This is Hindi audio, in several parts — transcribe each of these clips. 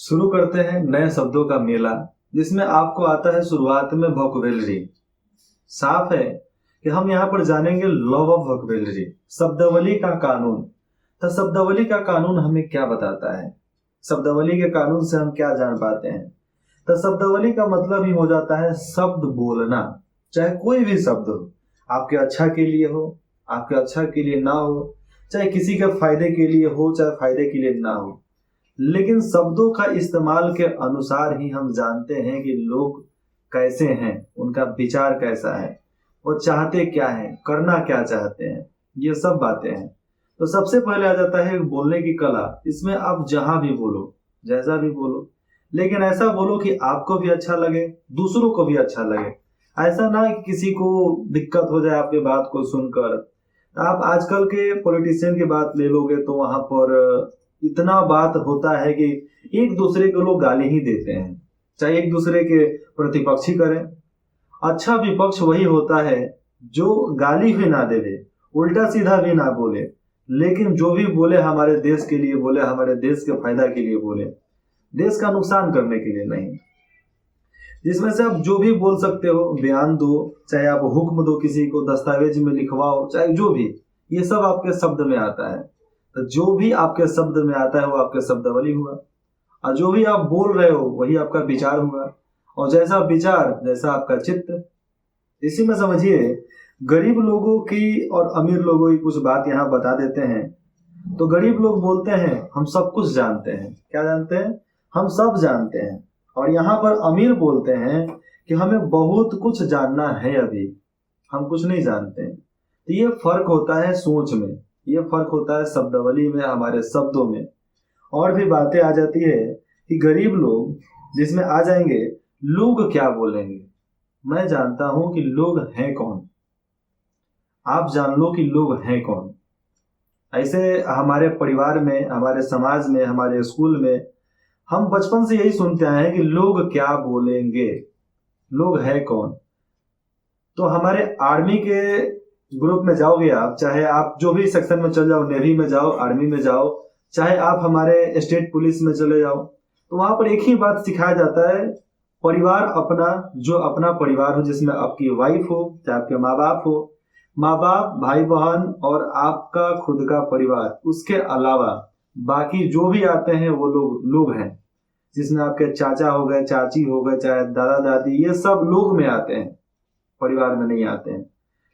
शुरू करते हैं नए शब्दों का मेला, जिसमें आपको आता है शुरुआत में वोकैबुलरी। साफ है कि हम यहाँ पर जानेंगे लॉ ऑफ वोकैबुलरी, शब्दावली का कानून। तो शब्दावली का कानून हमें क्या बताता है, शब्दावली के कानून से हम क्या जान पाते हैं। तो शब्दावली का मतलब ही हो जाता है शब्द बोलना, चाहे कोई भी शब्द हो, आपके अच्छा के लिए हो, आपके अच्छा के लिए ना हो, चाहे किसी के फायदे के लिए हो, चाहे फायदे के लिए ना हो, लेकिन शब्दों का इस्तेमाल के अनुसार ही हम जानते हैं कि लोग कैसे हैं, उनका विचार कैसा है, वो चाहते क्या है, करना क्या चाहते हैं, ये सब बातें हैं। तो सबसे पहले आ जाता है बोलने की कला। इसमें आप जहां भी बोलो, जैसा भी बोलो, लेकिन ऐसा बोलो कि आपको भी अच्छा लगे, दूसरों को भी अच्छा लगे। ऐसा ना कि किसी को दिक्कत हो जाए आपकी बात को सुनकर। आप आजकल के पॉलिटिशियन की बात ले लोगे तो वहां पर इतना बात होता है कि एक दूसरे को लोग गाली ही देते हैं, चाहे एक दूसरे के प्रतिपक्षी करें। अच्छा विपक्ष वही होता है जो गाली भी ना देवे, उल्टा सीधा भी ना बोले, लेकिन जो भी बोले हमारे देश के लिए बोले, हमारे देश के फायदा के लिए बोले, देश का नुकसान करने के लिए नहीं। जिसमें से आप जो भी बोल सकते हो, बयान दो, चाहे आप हुक्म दो, किसी को दस्तावेज में लिखवाओ, चाहे जो भी, ये सब आपके शब्द में आता है। तो जो भी आपके शब्द में आता है वो आपके शब्दावली हुआ, और जो भी आप बोल रहे हो वही आपका विचार हुआ, और जैसा विचार वैसा आपका चित्त। इसी में समझिए, गरीब लोगों की और अमीर लोगों की कुछ बात यहाँ बता देते हैं। तो गरीब लोग बोलते हैं हम सब कुछ जानते हैं। क्या जानते हैं? हम सब जानते हैं। और यहाँ पर अमीर बोलते हैं कि हमें बहुत कुछ जानना है, अभी हम कुछ नहीं जानते हैं। तो ये फर्क होता है सोच में, ये फर्क होता है शब्दावली में, हमारे शब्दों में। और भी बातें आ जाती है कि गरीब लोग, जिसमें आ जाएंगे लोग क्या बोलेंगे। मैं जानता हूं कि लोग हैं कौन, आप जान लो कि लोग हैं कौन। ऐसे हमारे परिवार में, हमारे समाज में, हमारे स्कूल में हम बचपन से यही सुनते आए हैं कि लोग क्या बोलेंगे, लोग है कौन। तो हमारे आर्मी के ग्रुप में जाओगे आप, चाहे आप जो भी सेक्शन में चल जाओ, नेवी में जाओ, आर्मी में जाओ, चाहे आप हमारे स्टेट पुलिस में चले जाओ, तो वहां पर एक ही बात सिखाया जाता है, परिवार अपना, जो अपना परिवार हो, जिसमें आपकी वाइफ हो, चाहे आपके माँ बाप हो, माँ बाप, भाई बहन और आपका खुद का परिवार, उसके अलावा बाकी जो भी आते हैं वो लोग लोग हैं। जिसमें आपके चाचा हो गए, चाची हो गए, चाहे दादा दादी, ये सब लोग में आते हैं, परिवार में नहीं आते हैं।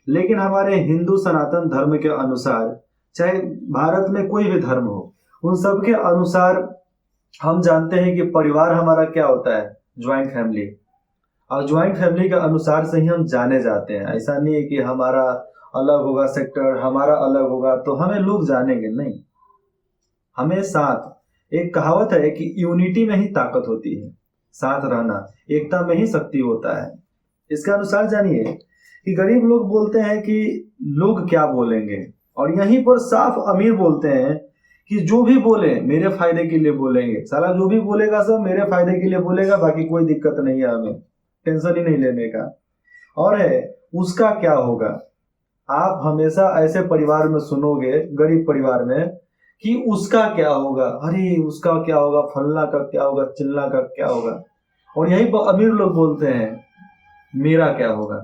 लेकिन हमारे हिंदू सनातन धर्म के अनुसार, चाहे भारत में कोई भी धर्म हो, उन सब के अनुसार हम जानते हैं कि परिवार हमारा क्या होता है, ज्वाइंट फैमिली। और ज्वाइंट फैमिली के अनुसार से ही हम जाने जाते हैं। ऐसा नहीं है कि हमारा अलग होगा सेक्टर, हमारा अलग होगा तो हमें लोग जानेंगे, नहीं। हमें साथ, एक कहावत है कि यूनिटी में ही ताकत होती है, साथ रहना, एकता में ही शक्ति होता है। इसके अनुसार जानिए कि गरीब लोग बोलते हैं कि लोग क्या बोलेंगे, और यहीं पर साफ अमीर बोलते हैं कि जो भी बोले मेरे फायदे के लिए बोलेंगे। साला जो भी बोलेगा सब मेरे फायदे के लिए बोलेगा, बाकी कोई दिक्कत नहीं है, हमें टेंशन ही नहीं लेने का। और है उसका क्या होगा। आप हमेशा ऐसे परिवार में सुनोगे, गरीब परिवार में, कि उसका क्या होगा, अरे उसका क्या होगा, फलना का क्या होगा, चिल्ला का क्या होगा। और यही अमीर लोग बोलते हैं मेरा क्या होगा,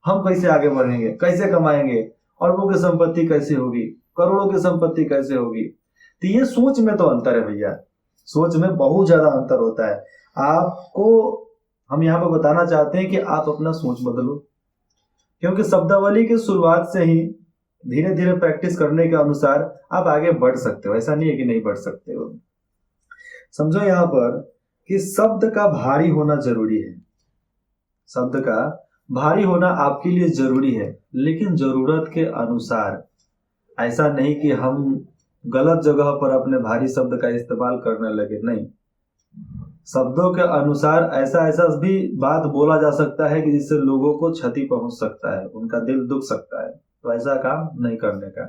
हम कैसे आगे बढ़ेंगे, कैसे कमाएंगे, अरबों की संपत्ति कैसे होगी, करोड़ों की संपत्ति कैसे होगी। तो ये सोच में तो अंतर है भैया, सोच में बहुत ज्यादा अंतर होता है। आपको हम यहाँ पर बताना चाहते हैं कि आप अपना सोच बदलो, क्योंकि शब्दावली की शुरुआत से ही धीरे धीरे प्रैक्टिस करने के अनुसार आप आगे बढ़ सकते हो। ऐसा नहीं है कि नहीं बढ़ सकते हो। समझो यहाँ पर कि शब्द का भारी होना जरूरी है, शब्द का भारी होना आपके लिए जरूरी है, लेकिन जरूरत के अनुसार। ऐसा नहीं कि हम गलत जगह पर अपने भारी शब्द का इस्तेमाल करने लगे, नहीं। शब्दों के अनुसार ऐसा ऐसा भी बात बोला जा सकता है कि जिससे लोगों को क्षति पहुंच सकता है, उनका दिल दुख सकता है। तो ऐसा काम नहीं करने का।